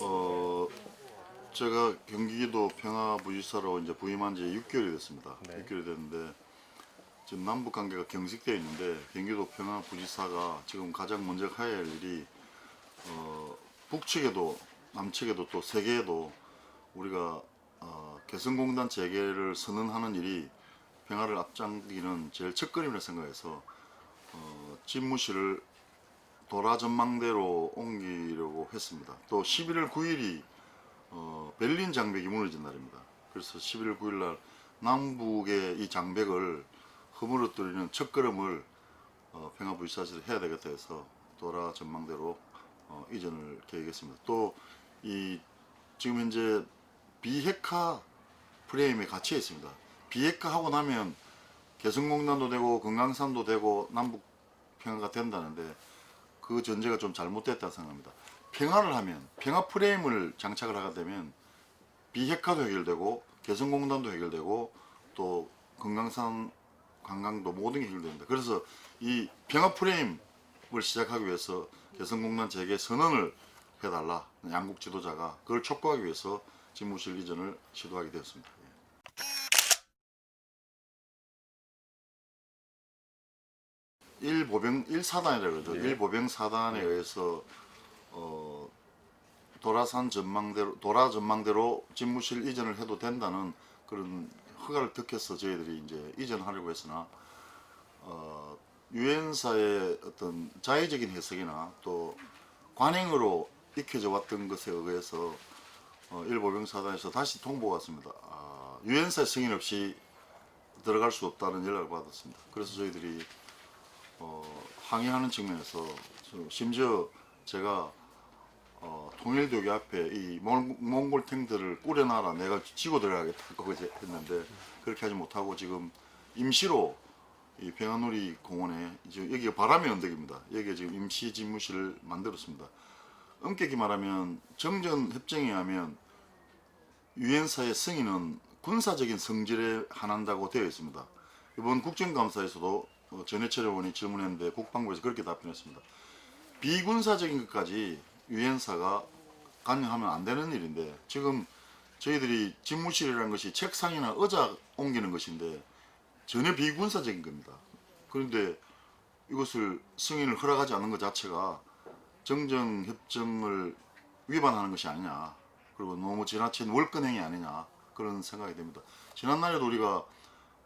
어, 제가 경기도 평화부지사로 이제 부임한 지 6개월이 됐습니다. 네. 6개월이 됐는데 지금 남북 관계가 경직되어 있는데 경기도 평화부지사가 지금 가장 먼저 해야 할 일이 북측에도 남측에도 또 세계에도 우리가 개성공단 재개를 선언하는 일이 평화를 앞당기는 제일 첫걸음이라 생각해서 집무실을 도라전망대로 옮기려고 했습니다. 또 11월 9일이 베를린 장벽이 무너진 날입니다. 그래서 11월 9일 날 남북의 이 장벽을 허물어뜨리는 첫걸음을 평화부지사에서 해야 되겠다 해서 도라 전망대로 이전을 계획했습니다. 또 이 지금 현재 비핵화 프레임에 갇혀 있습니다. 비핵화하고 나면 개성공단도 되고 금강산도 되고 남북 평화가 된다는데 그 전제가 좀 잘못됐다 생각합니다. 평화를 하면 평화 프레임을 장착을 하게 되면 비핵화도 해결되고 개성공단도 해결되고 또 금강산 관광도 모든 게 해결됩니다. 그래서 이 평화 프레임을 시작하기 위해서 개성공단 재개 선언을 해달라 양국 지도자가 그걸 촉구하기 위해서 집무실 이전을 시도하게 되었습니다. 1사단이라고 그러죠. 네. 1보병 사단에 의해서 도라산 전망대로 도라 전망대로 집무실 이전을 해도 된다는 그런 허가를 득해서 저희들이 이제 이전하려고 했으나 유엔사의 어떤 자의적인 해석이나 또 관행으로 익혀져 왔던 것에 의해서 일보병사단에서 다시 통보가 왔습니다. 유엔사의 승인 없이 들어갈 수 없다는 연락을 받았습니다. 그래서 저희들이 항의하는 측면에서 심지어 제가 통일교계 앞에 이 몽골 탱들을 꾸려놔라 내가 지고 들어가겠다고 했는데 그렇게 하지 못하고 지금 임시로 이 평화누리 공원에 이제 여기가 바람의 언덕입니다. 여기에 지금 임시 집무실을 만들었습니다. 엄격히 말하면 정전 협정에 의하면 유엔사의 승인은 군사적인 성질에 한한다고 되어 있습니다. 이번 국정감사에서도 전해철 의원이 질문했는데 국방부에서 그렇게 답변했습니다. 비군사적인 것까지 유엔사가 관여하면 안 되는 일인데 지금 저희들이 집무실이라는 것이 책상이나 의자 옮기는 것인데 전혀 비군사적인 겁니다. 그런데 이것을 승인을 허락하지 않는 것 자체가 정전협정을 위반하는 것이 아니냐, 그리고 너무 지나친 월권행위 아니냐 그런 생각이 됩니다. 지난날에도 우리가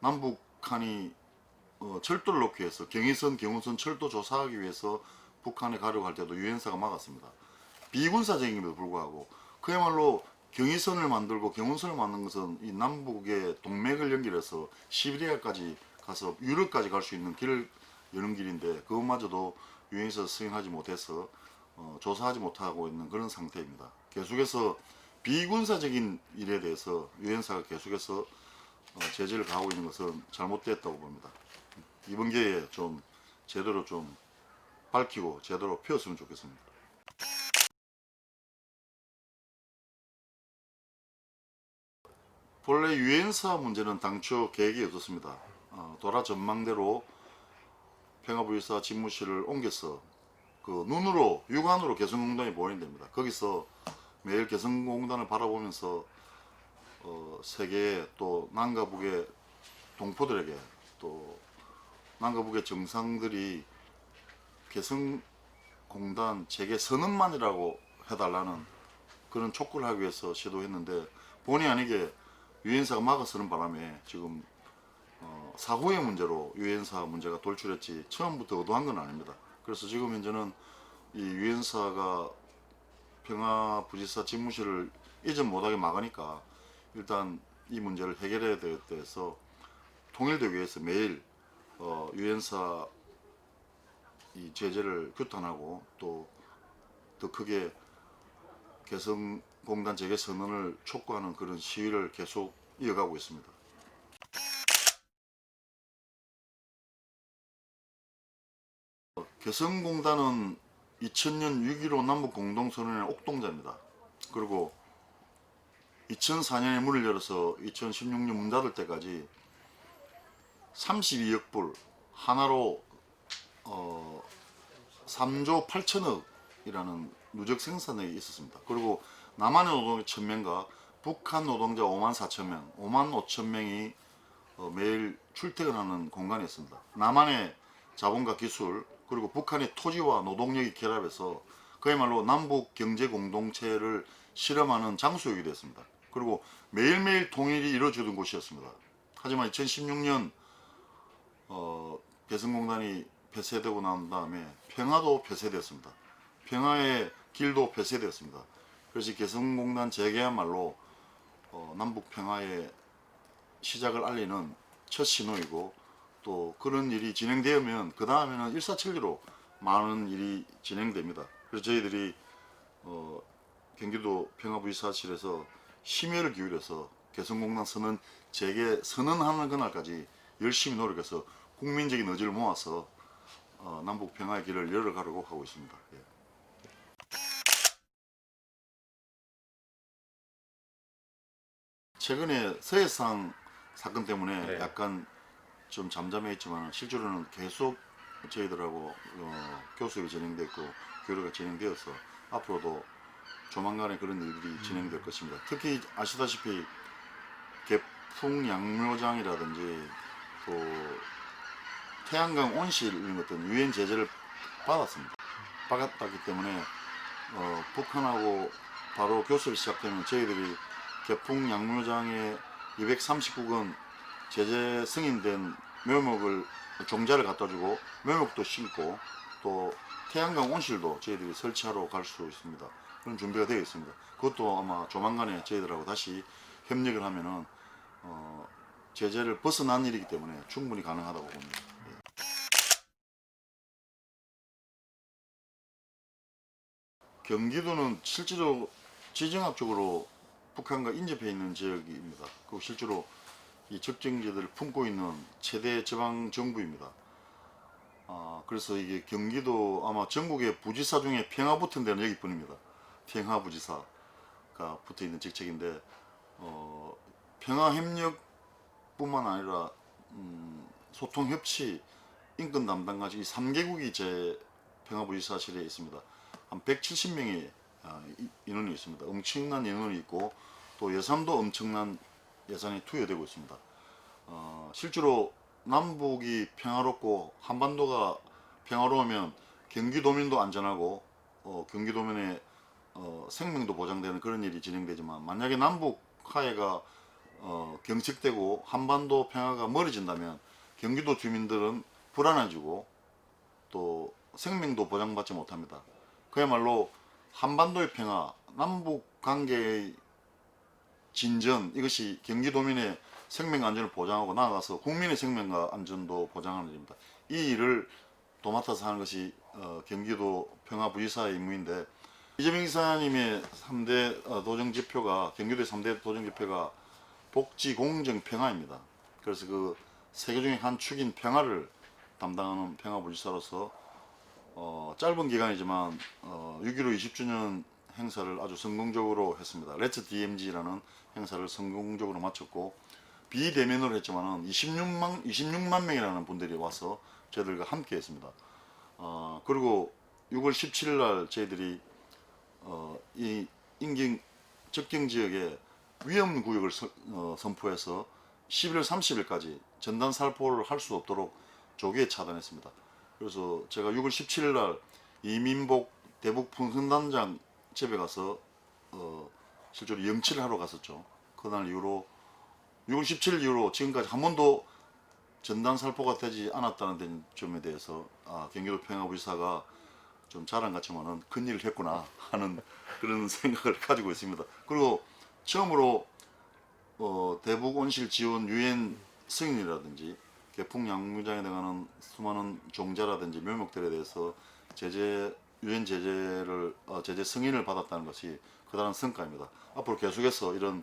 남북한이 철도를 놓기 위해서 경의선, 경운선 철도 조사하기 위해서 북한에 가려고 할 때도 유엔사가 막았습니다. 비군사적임에도 불구하고 그야말로 경의선을 만들고 경운선을 만든 것은 이 남북의 동맥을 연결해서 시베리아까지 가서 유럽까지 갈 수 있는 길을 여는 길인데 그것마저도 유엔에서 승인하지 못해서 조사하지 못하고 있는 그런 상태입니다. 계속해서 비군사적인 일에 대해서 유엔사가 계속해서 제재를 가하고 있는 것은 잘못됐다고 봅니다. 이번 기회에 좀 제대로 좀 밝히고 제대로 펴었으면 좋겠습니다. 본래 유엔사 문제는 당초 계획이 없었습니다. 도라 전망대로 평화부의사 집무실을 옮겨서 그 눈으로 육안으로 개성공단이 보이는 됩니다. 거기서 매일 개성공단을 바라보면서 세계에 또 남과 북의 동포들에게 또 남과 북의 정상들이 개성공단 재개 선언만이라고 해달라는 그런 촉구를 하기 위해서 시도했는데 본의 아니게 유엔사가 막아서는 바람에 지금 사후의 문제로 유엔사 문제가 돌출했지 처음부터 의도한 건 아닙니다. 그래서 지금 현재는 이 유엔사가 평화부지사 집무실을 이전 못하게 막으니까 일단 이 문제를 해결해야 돼서 통일되기 위해서 매일 유엔사 이 제재를 규탄하고 또 더 크게 개성공단 재개 선언을 촉구하는 그런 시위를 계속 이어가고 있습니다. 개성공단은 2000년 6.15 남북 공동선언의 옥동자입니다. 그리고 2004년에 문을 열어서 2016년 문 닫을 때까지 32억 불 하나로 3조 8천억이라는 누적 생산력이 있었습니다. 그리고 남한의 노동자 1000명과 북한 노동자 5만 4천 명, 5만 5천 명이 매일 출퇴근하는 공간이었습니다. 남한의 자본과 기술 그리고 북한의 토지와 노동력이 결합해서 그야말로 남북 경제 공동체를 실험하는 장소이기도 했습니다. 그리고 매일매일 통일이 이루어지던 곳이었습니다. 하지만 2016년 개성공단이 폐쇄되고 난 다음에 평화도 폐쇄되었습니다. 평화의 길도 폐쇄되었습니다. 그래서 개성공단 재개야말로 남북 평화의 시작을 알리는 첫 신호이고, 또 그런 일이 진행되면 그 다음에는 일사천리로 많은 일이 진행됩니다. 그래서 저희들이 경기도 평화부지사실에서 심혈을 기울여서 개성공단 선언 재개 선언하는 그날까지 열심히 노력해서 국민적인 의지를 모아서 남북 평화의 길을 열어가려고 하고 있습니다. 예. 최근에 서해상 사건 때문에 네. 약간 좀 잠잠해있지만 실제로는 계속 저희들하고 교섭이 진행됐고 교류가 진행되어서 앞으로도 조만간에 그런 일들이 진행될 것입니다. 특히 아시다시피 개풍 양묘장이라든지 또 태양광 온실 이런 것들은 유엔 제재를 받았습니다. 받았기 때문에 북한하고 바로 교섭이 시작되면 저희들이 개풍 양묘장에 239건 제재 승인된 묘목을 종자를 갖다주고 묘목도 심고 또 태양광 온실도 저희들이 설치하러 갈 수 있습니다. 그런 준비가 되어 있습니다. 그것도 아마 조만간에 저희들하고 다시 협력을 하면은 제재를 벗어난 일이기 때문에 충분히 가능하다고 봅니다. 경기도는 실제로 지정학적으로 북한과 인접해 있는 지역입니다. 그리고 실제로 이 적정지들을 품고 있는 최대 지방 정부입니다. 그래서 이게 경기도 아마 전국의 부지사 중에 평화 붙은 데는 여기뿐입니다. 평화부지사가 붙어 있는 직책인데 평화협력뿐만 아니라 소통협치, 인권 담당까지 이 3개국이 제 평화부지사실에 있습니다. 한 170명의 인원이 있습니다. 엄청난 인원이 있고 또 예산도 엄청난 예산이 투여되고 있습니다. 실제로 남북이 평화롭고 한반도가 평화로우면 경기도민도 안전하고 경기도민의 생명도 보장되는 그런 일이 진행되지만, 만약에 남북 화해가 경직되고 한반도 평화가 멀어진다면 경기도 주민들은 불안해지고 또 생명도 보장받지 못합니다. 그야말로 한반도의 평화, 남북 관계의 진전, 이것이 경기도민의 생명 안전을 보장하고 나아가서 국민의 생명과 안전도 보장하는 일입니다. 이 일을 도맡아서 하는 것이 경기도 평화부지사의 임무인데, 이재명 지사님의 3대 도정지표가, 경기도의 3대 도정지표가 복지, 공정, 평화입니다. 그래서 그 세 개 중에 한 축인 평화를 담당하는 평화부지사로서 짧은 기간이지만 6.15 20주년 행사를 아주 성공적으로 했습니다. Let's DMZ라는 행사를 성공적으로 마쳤고, 비대면으로 했지만 26만 명이라는 분들이 와서 저희들과 함께 했습니다. 그리고 6월 17일 날 저희들이 이 인경 접경 지역에 위험구역을 선포해서 11월 30일까지 전단 살포를 할 수 없도록 조기에 차단했습니다. 그래서 제가 6월 17일 날 이민복 대북 풍선단장 집에 가서 실제로 영치를 하러 갔었죠. 그날 이후로 6월 17일 이후로 지금까지 한 번도 전단 살포가 되지 않았다는 점에 대해서 경기도 평화부지사가 좀 자랑 같지만은 큰일을 했구나 하는 그런 생각을 가지고 있습니다. 그리고 처음으로 대북 온실 지원 유엔 승인이라든지 개풍 양무장에 들어가는 수많은 종자라든지 묘목들에 대해서 유엔 제재 승인을 받았다는 것이 커다란 성과입니다. 앞으로 계속해서 이런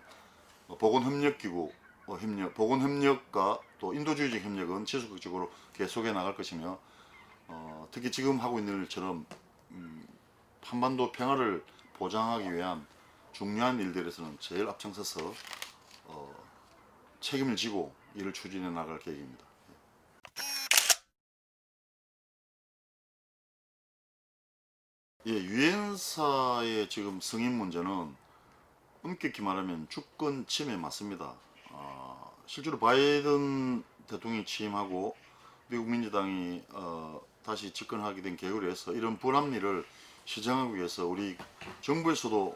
보건협력기구 보건협력과 또 인도주의적 협력은 지속적으로 계속해 나갈 것이며, 특히 지금 하고 있는 일처럼 한반도 평화를 보장하기 위한 중요한 일들에서는 제일 앞장서서 책임을 지고 일을 추진해 나갈 계획입니다. 예, 유엔사의 지금 승인 문제는 엄격히 말하면 주권 침해 맞습니다. 실제로 바이든 대통령이 취임하고 미국 민주당이 다시 집권하게 된 계기로 해서 이런 불합리를 시정하기 위해서 우리 정부에서도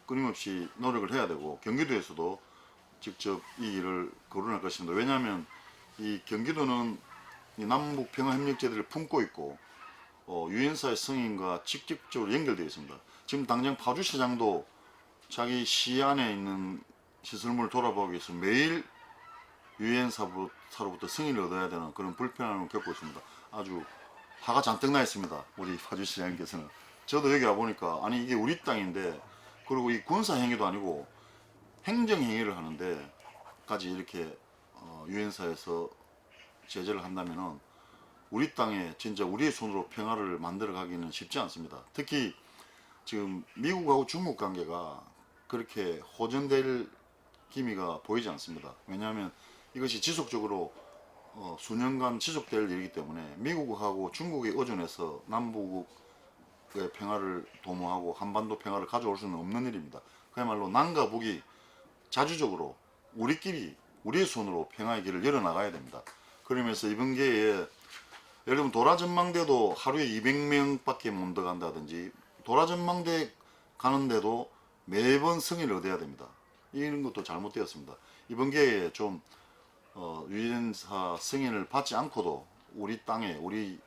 끊임없이 노력을 해야 되고 경기도에서도 직접 이 일을 거론할 것입니다. 왜냐하면 이 경기도는 이 남북평화협력제들을 품고 있고 유엔사의 승인과 직접적으로 연결되어 있습니다. 지금 당장 파주시장도 자기 시 안에 있는 시설물을 돌아보기 위해서 매일 유엔사로부터 승인을 얻어야 되는 그런 불편함을 겪고 있습니다. 아주 화가 잔뜩 나 있습니다. 우리 파주시장님께서는. 저도 여기 와보니까 아니 이게 우리 땅인데 그리고 이 군사행위도 아니고 행정행위를 하는데까지 이렇게 유엔사에서 제재를 한다면은 우리 땅에 진짜 우리의 손으로 평화를 만들어 가기는 쉽지 않습니다. 특히 지금 미국하고 중국 관계가 그렇게 호전될 기미가 보이지 않습니다. 왜냐하면 이것이 지속적으로 수년간 지속될 일이기 때문에 미국하고 중국에 의존해서 남북의 평화를 도모하고 한반도 평화를 가져올 수는 없는 일입니다. 그야말로 남과 북이 자주적으로 우리끼리 우리의 손으로 평화의 길을 열어나가야 됩니다. 그러면서 이번 기회에 예를 들면 도라전망대도 하루에 200명밖에 못 들어간다든지 도라전망대 가는데도 매번 승인을 얻어야 됩니다. 이런 것도 잘못되었습니다. 이번 기회에 좀 유엔사 승인을 받지 않고도 우리 땅에 우리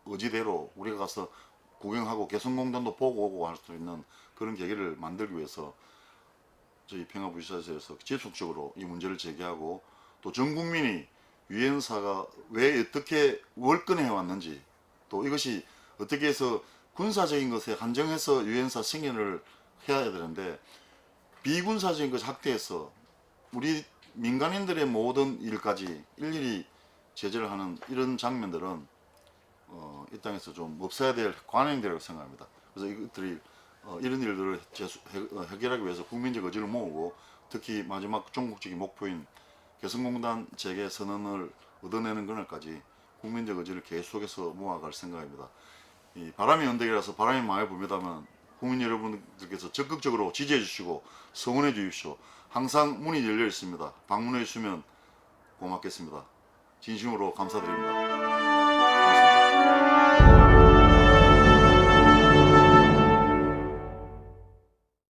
의지대로 우리가 가서 구경하고 개성공단도 보고 오고 할 수 있는 그런 계기를 만들기 위해서 저희 평화부시사에서 지속적으로 이 문제를 제기하고 또 전 국민이 유엔사가 왜 어떻게 월권해 왔는지 또 이것이 어떻게 해서 군사적인 것에 한정해서 유엔사 승인을 해야 되는데 비군사적인 것을 확대해서 우리 민간인들의 모든 일까지 일일이 제재를 하는 이런 장면들은 이 땅에서 좀 없어야 될 관행들이라고 생각합니다. 그래서 이것들이 이런 일들을 해결하기 위해서 국민적 의지를 모으고 특히 마지막 종국적인 목표인 개성공단 재개 선언을 얻어내는 그날까지 국민적 의지를 계속해서 모아갈 생각입니다. 이 바람이 언덕이라서 바람이 많이 불면 국민 여러분들께서 적극적으로 지지해 주시고 성원해 주십시오. 항상 문이 열려 있습니다. 방문해 주시면 고맙겠습니다. 진심으로 감사드립니다.